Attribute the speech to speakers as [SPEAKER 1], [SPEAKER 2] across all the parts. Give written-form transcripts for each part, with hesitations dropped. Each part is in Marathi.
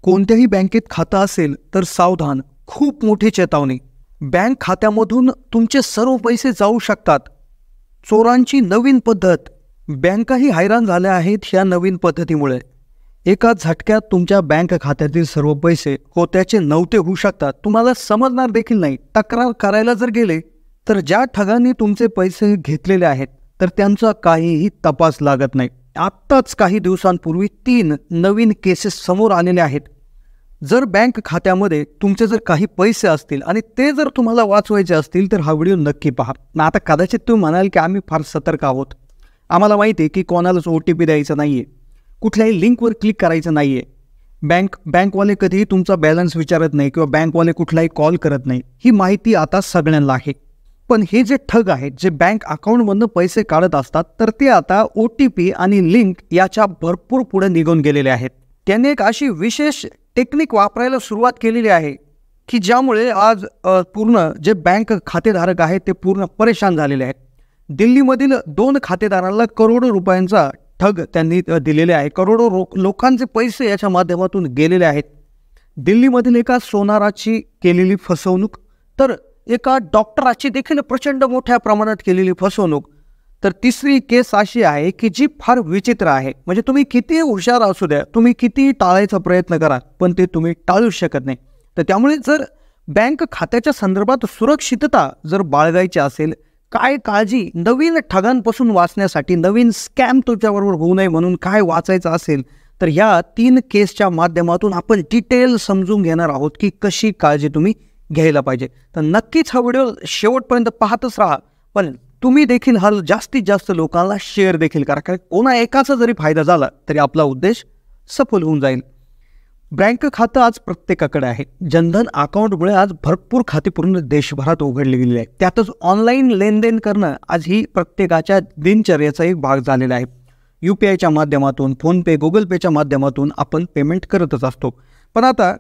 [SPEAKER 1] कोणत्याही बँकेत खातं असेल तर सावधान, खूप मोठी चेतावणी. बँक खात्यामधून तुमचे सर्व पैसे जाऊ शकतात. चोरांची नवीन पद्धत. बँकाही हैराण झाल्या आहेत ह्या नवीन पद्धतीमुळे. एका झटक्यात तुमच्या बँक खात्यातील सर्व पैसे होत्याचे नव्हते होऊ शकतात. तुम्हाला समजणार देखील नाही. तक्रार करायला जर गेले तर ज्या ठगांनी तुमचे पैसे घेतलेले आहेत तर त्यांचा काहीही तपास लागत नाही. आत्ताच काही दिवसांपूर्वी 3 नवीन केसेस समोर आलेले आहेत. जर बँक खात्यामध्ये तुमचे जर काही पैसे असतील आणि ते जर तुम्हाला वाचवायचे असतील तर हा व्हिडिओ नक्की पहा. आता कदाचित तुम्ही म्हणाल की आम्ही फार सतर्क आहोत, आम्हाला माहिती आहे की कोणालाच OTP द्यायचा नाही आहे, कुठल्याही लिंकवर क्लिक करायचं नाही आहे, बँकवाले कधीही तुमचा बॅलन्स विचारत नाही किंवा बँकवाले कुठलाही कॉल करत नाही, ही माहिती आता सगळ्यांना आहे. पण हे जे ठग आहेत जे बँक अकाउंटमधनं पैसे काढत असतात तर ते आता OTP आणि लिंक याच्या भरपूर पुढे निघून गेलेले आहेत. त्याने एक अशी विशेष टेक्निक वापरायला सुरुवात केलेली आहे की ज्यामुळे आज पूर्ण जे बँक खातेधारक आहेत ते पूर्ण परेशान झालेले आहेत. दिल्लीमधील 2 खातेदारांना करोडो रुपयांचा ठग त्यांनी दिलेले आहे. करोडो लोकांचे पैसे याच्या माध्यमातून गेलेले आहेत. दिल्लीमधील एका सोनाराची केलेली फसवणूक, तर एका डॉक्टराची देखील प्रचंड मोठ्या प्रमाणात केलेली फसवणूक. तर तिसरी केस अशी आहे की जी फार विचित्र आहे. म्हणजे तुम्ही किती हुशार असू द्या, तुम्ही किती टाळायचा प्रयत्न करा पण ते तुम्ही टाळूच शकत नाही. तर त्यामुळे जर बँक खात्याच्या संदर्भात सुरक्षितता जर बाळगायची असेल, काय काळजी, नवीन ठगांपासून वाचण्यासाठी, नवीन स्कॅम तुमच्याबरोबर होऊ नये म्हणून काय वाचायचं असेल तर ह्या 3 केसच्या माध्यमातून आपण डिटेल समजून घेणार आहोत की कशी काळजी तुम्ही घ्यायला पाहिजे. तर नक्कीच हा व्हिडिओ शेवटपर्यंत पाहतच राहा. पण तुम्ही देखील हा जास्तीत जास्त लोकांना शेअर देखील करा, कारण कोणा एकाचा जरी फायदा झाला तरी आपला उद्देश सफल होऊन जाईल. बँक खातं आज प्रत्येकाकडे आहे. जनधन अकाउंटमुळे आज भरपूर खाती पूर्ण देशभरात उघडली गेलेली आहे. त्यातच ऑनलाईन लेनदेन करणं आज ही प्रत्येकाच्या दिनचर्येचा एक भाग झालेला आहे. UPIच्या माध्यमातून, फोनपे, गुगल पेच्या माध्यमातून आपण पेमेंट करतच असतो. पण आता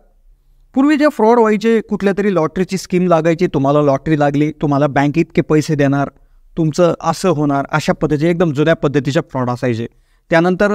[SPEAKER 1] पूर्वी जे फ्रॉड व्हायचे, कुठल्या तरी लॉटरीची स्कीम लागायची, तुम्हाला लॉटरी लागली, तुम्हाला बँक इतके पैसे देणार, तुमचं असं होणार, अशा पद्धतीचे एकदम जुन्या पद्धतीचे फ्रॉड असायचे. त्यानंतर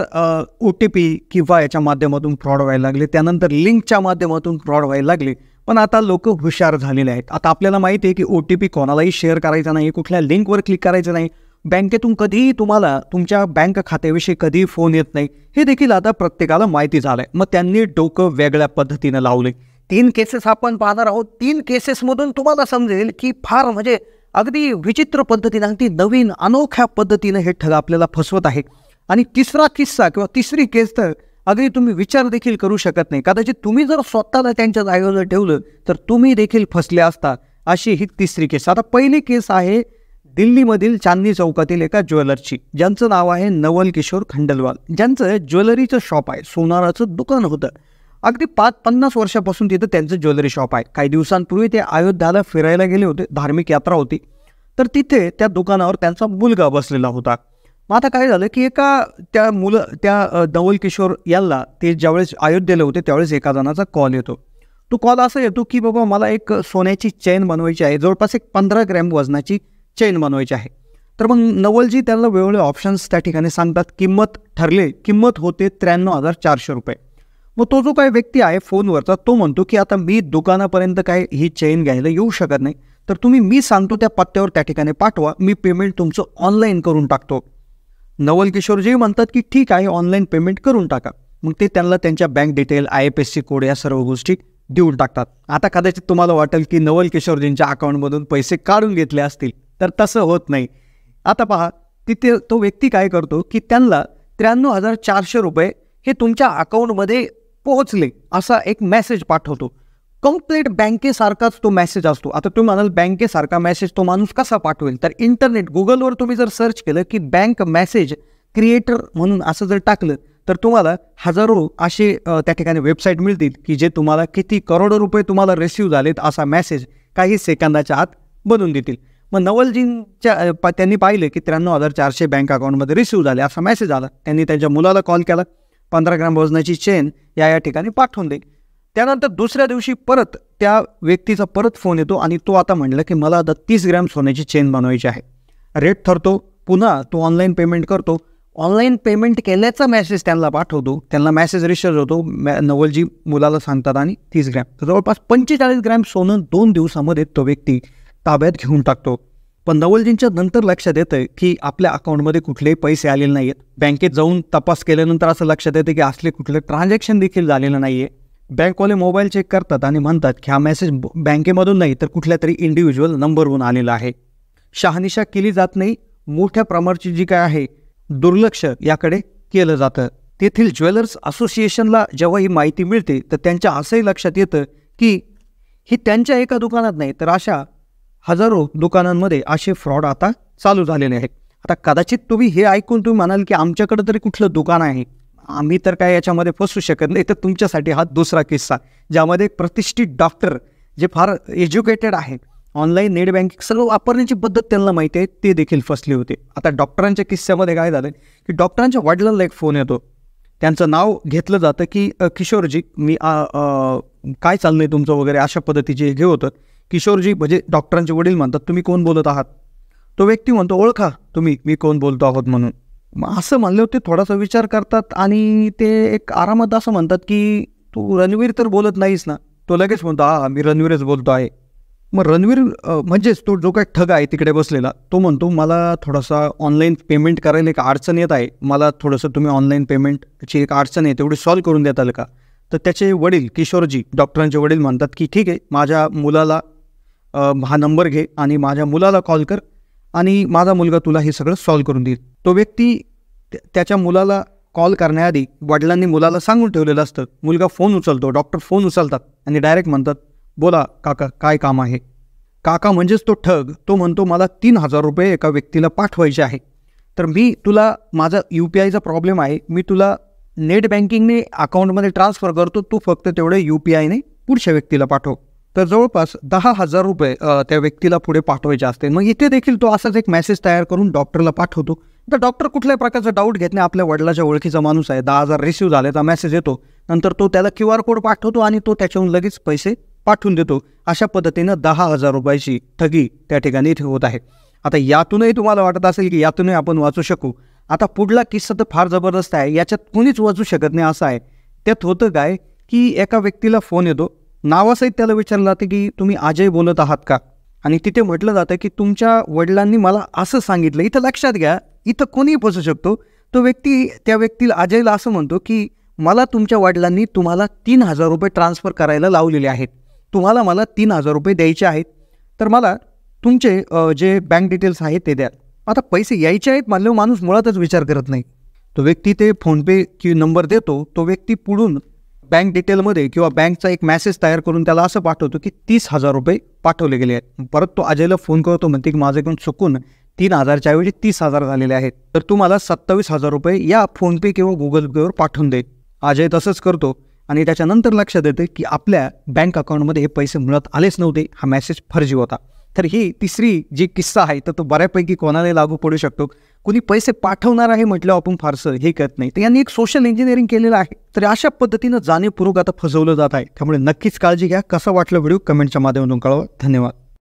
[SPEAKER 1] OTP किंवा याच्या माध्यमातून फ्रॉड व्हायला लागले. त्यानंतर लिंकच्या माध्यमातून फ्रॉड व्हायला लागले. पण आता लोक हुशार झालेले आहेत. आता आपल्याला माहिती आहे की OTP कोणालाही शेअर करायचा नाही, कुठल्या लिंकवर क्लिक करायचं नाही, बँकेतून कधीही तुम्हाला तुमच्या बँक खात्याविषयी कधीही फोन येत नाही, हे देखील आता प्रत्येकाला माहिती झालं आहे. मग त्यांनी डोकं वेगळ्या पद्धतीनं लावले. 3 केसेस आपण पाहणार आहोत. 3 केसेसमधून तुम्हाला समजेल की फार म्हणजे अगदी विचित्र पद्धतीनं, अगदी नवीन अनोख्या पद्धतीनं हे ठग आपल्याला फसवत आहे. आणि तिसरा किस्सा किंवा तिसरी केस तर अगदी तुम्ही विचार देखील करू शकत नाही. कदाचित तुम्ही जर स्वतःला त्यांच्या जागेवर ठेवलं तर तुम्ही देखील फसले असता. अशी ही तिसरी केस. आता पहिली केस आहे दिल्लीमधील चांदनी चौकातील एका ज्वेलरची, ज्यांचं नाव आहे नवल किशोर खंडेलवाल, ज्यांचं ज्वेलरीचं शॉप आहे, सोनाराचं दुकान होतं. अगदी 50 वर्षापासून तिथं त्यांचं ज्वेलरी शॉप आहे. काही दिवसांपूर्वी ते अयोध्याला फिरायला गेले होते, धार्मिक यात्रा होती. तर तिथे त्या दुकानावर त्यांचा मुलगा बसलेला होता. मग आता काय झालं की त्या नवल किशोर यांना ते ज्यावेळेस अयोध्येला होते त्यावेळेस एका जणाचा कॉल येतो. तो कॉल असा येतो की बाबा मला एक सोन्याची चेन बनवायची आहे, जवळपास एक 15 ग्रॅम वजनाची चेन बनवायची आहे. तर मग नवलजी त्यांना वेगवेगळे ऑप्शन्स त्या ठिकाणी सांगतात. किंमत होते 93,400 रुपये. मग तो जो काही व्यक्ती आहे फोनवरचा तो म्हणतो की आता मी दुकानापर्यंत काय ही चेन घ्यायला येऊ शकत नाही, तर तुम्ही मी सांगतो त्या पत्त्यावर त्या ठिकाणी पाठवा, मी पेमेंट तुमचं ऑनलाईन करून टाकतो. नवल किशोरजी म्हणतात की ठीक आहे, ऑनलाईन पेमेंट करून टाका. मग ते त्यांना त्यांच्या बँक डिटेल, IFSC कोड या सर्व गोष्टी देऊन टाकतात. आता कदाचित तुम्हाला वाटेल की नवल किशोरजींच्या अकाउंटमधून पैसे काढून घेतले असतील, तर तसं होत नाही. आता पहा, तिथे तो व्यक्ती काय करतो की त्यांना 93,400 रुपये हे तुमच्या अकाउंटमध्ये पोहोचले असा एक मेसेज पाठवतो. कंप्लीट बँकेसारखाच तो मेसेज असतो. आता तुम्ही म्हणाल बँकेसारखा मेसेज तो माणूस कसा पाठवेल, तर इंटरनेट गुगलवर तुम्ही जर सर्च केलं की बँक मेसेज क्रिएटर म्हणून असं जर टाकलं तर तुम्हाला हजारो असे त्या ठिकाणी वेबसाईट मिळतील की जे तुम्हाला किती करोडो रुपये तुम्हाला रिसीव्ह झालेत असा मेसेज काही सेकंदाच्या आत बनवून देतील. मग नवलजींच्या त्यांनी पाहिलं की 93,400 बँक अकाउंटमध्ये रिसीव्ह झाले असा मेसेज आला. त्यांनी त्यांच्या मुलाला कॉल केला, 15 ग्रॅम वजनाची चेन या ठिकाणी पाठवून दे. त्यानंतर दुसऱ्या दिवशी परत त्या व्यक्तीचा परत फोन येतो आणि तो आता म्हणलं की मला आता 30 ग्रॅम सोन्याची चेन बनवायची आहे. रेट ठरतो, पुन्हा तो ऑनलाईन पेमेंट करतो. ऑनलाईन पेमेंट केल्याचा मेसेज त्यांना पाठवतो. त्यांना मेसेज रिसीव्ह होतो. नवलजी मुलाला सांगतात आणि 30 ग्रॅम, तर जवळपास 45 ग्रॅम सोनं 2 दिवसामध्ये तो व्यक्ती ताब्यात घेऊन टाकतो. पण नवलजींच्या नंतर लक्षात येतं की आपल्या अकाउंटमध्ये कुठलेही पैसे आलेले नाही आहेत. बँकेत जाऊन तपास केल्यानंतर असं लक्षात येतं की असले कुठले ट्रान्झॅक्शन देखील झालेलं नाही आहे. बँकवाले मोबाईल चेक करतात आणि म्हणतात की हा मेसेज बँकेमधून नाही तर कुठल्या तरी इंडिव्हिज्युअल नंबरवरून आलेला आहे. शहानिशा केली जात नाही. मोठ्या प्रमाणाची जी काय आहे दुर्लक्ष याकडे केलं जातं. तेथील ज्वेलर्स असोसिएशनला जेव्हा ही माहिती मिळते तर त्यांच्या असंही लक्षात येतं की ही त्यांच्या एका दुकानात नाही तर अशा हजारो दुकानांमध्ये असे फ्रॉड आता चालू झालेले आहेत. आता कदाचित तुम्ही हे ऐकून तुम्ही म्हणाल की आमच्याकडे तरी कुठलं दुकान आहे, आम्ही तर काय याच्यामध्ये फसू शकत नाही. तर तुमच्यासाठी हा दुसरा किस्सा, ज्यामध्ये एक प्रतिष्ठित डॉक्टर जे फार एज्युकेटेड आहे, ऑनलाईन नेट बँकिंग सगळं वापरण्याची पद्धत त्यांना माहिती आहे, ते देखील फसले होते. आता डॉक्टरांच्या किस्स्यामध्ये काय झालं की डॉक्टरांच्या वडिलांना एक फोन येतो. त्यांचं नाव घेतलं जातं की किशोरजी, मी काय चाललंय तुमचं वगैरे अशा पद्धतीचे हे होतं. किशोरजी म्हणजे डॉक्टरांचे वडील म्हणतात, तुम्ही कोण बोलत आहात? तो व्यक्ती म्हणतो, ओळखा तुम्ही मी कोण बोलतो आहोत म्हणून. मग असं म्हणले होते, थोडासा विचार करतात आणि ते एक आरामात असं म्हणतात की तू रणवीर तर बोलत नाहीस ना? तो लगेच म्हणतो, हा मी रणवीरच बोलतो आहे. मग रणवीर म्हणजेच तो जो काही ठग आहे तिकडे बसलेला, तो म्हणतो मला थोडासा ऑनलाईन पेमेंट करायला एक अडचण येत आहे, मला थोडंसं तुम्ही ऑनलाईन पेमेंटची एक अडचण आहे तेवढी सॉल्व्ह करून देताल का? तर त्याचे वडील किशोरजी, डॉक्टरांचे वडील म्हणतात की ठीक आहे, माझ्या मुलाला हा नंबर घे आणि माझ्या मुलाला कॉल कर आणि माझा मुलगा तुला हे सगळं सॉल्व्ह करून देईल. तो व्यक्ती त्याच्या मुलाला कॉल करण्याआधी वडिलांनी मुलाला सांगून ठेवलेलं असतं. मुलगा फोन उचलतो, डॉक्टर फोन उचलतात आणि डायरेक्ट म्हणतात, बोला काका काय काम आहे? काका म्हणजेच तो ठग, तो म्हणतो मला 3,000 रुपये एका व्यक्तीला पाठवायचे आहे, तर मी तुला माझा UPIचा प्रॉब्लेम आहे, मी तुला नेट बँकिंगने अकाउंटमध्ये ट्रान्सफर करतो, तू फक्त तेवढे UPIने पुढच्या व्यक्तीला पाठव. तर जवळपास 10,000 रुपये त्या व्यक्तीला पुढे पाठवायचे असते. मग इथे देखील तो असाच एक मेसेज तयार करून डॉक्टरला पाठवतो. तर डॉक्टर कुठल्याही प्रकारचा डाऊट घेत नाही, आपल्या वडिलाच्या ओळखीचा माणूस आहे, 10,000 रिसिव्ह झाल्याचा मेसेज येतो, नंतर तो त्याला QR कोड पाठवतो आणि तो त्याच्याहून लगेच पैसे पाठवून देतो. अशा पद्धतीनं 10,000 रुपयाची ठगी त्या ठिकाणी होत आहे. आता यातूनही तुम्हाला वाटत असेल की यातूनही आपण वाचू शकू. आता पुढला किस्सा तर फार जबरदस्त आहे, याच्यात कोणीच वाचू शकत नाही असं आहे. त्यात होतं काय की एका व्यक्तीला फोन येतो, नावासहित त्याला विचारलं जातं की तुम्ही अजय बोलत आहात का? आणि तिथे म्हटलं जातं की तुमच्या वडिलांनी मला असं सांगितलं. इथं लक्षात घ्या, इथं कोणीही फसू शकतो. तो व्यक्ती त्या व्यक्तीला अजयला असं म्हणतो की मला तुमच्या वडिलांनी तुम्हाला 3,000 रुपये ट्रान्सफर करायला लावलेले आहेत, तुम्हाला मला 3,000 रुपये द्यायचे आहेत, तर मला तुमचे जे बँक डिटेल्स आहेत ते द्या. आता पैसे यायचे आहेत म्हणल्यावर माणूस मुळातच विचार करत नाही. तो व्यक्ती ते फोनपे की नंबर देतो. तो व्यक्ती पुढून बँक डिटेलमध्ये किंवा बँकचा एक मेसेज तयार करून त्याला असं पाठवतो की 30,000 रुपये पाठवले गेले आहेत. परत तो अजयला फोन करतो, म्हणते की माझ्याकडून चुकून 3,000च्या ऐवजी 30,000 झालेले आहेत, तर तू मला 27,000 रुपये या फोनपे किंवा गुगल पेवर पाठवून दे. अजय तसंच करतो आणि त्याच्यानंतर लक्षात येतं की आपल्या बँक अकाउंटमध्ये हे पैसे मुळात आलेच नव्हते, हा मेसेज फर्जी होता. तर ही तिसरी जी किस्सा आहे तर तो बऱ्यापैकी कोणालाही लागू पडू शकतो. कुणी पैसे पाठवणार आहे म्हटल्यावर आपण फारसं हे करत नाही. तर यांनी एक सोशल इंजिनिअरिंग केलेलं आहे. तर अशा पद्धतीनं जाणीवपूर्वक आता फसवलं जात आहे. त्यामुळे नक्कीच काळजी घ्या. कसा वाटलं व्हिडिओ कमेंटच्या माध्यमातून कळवा. धन्यवाद.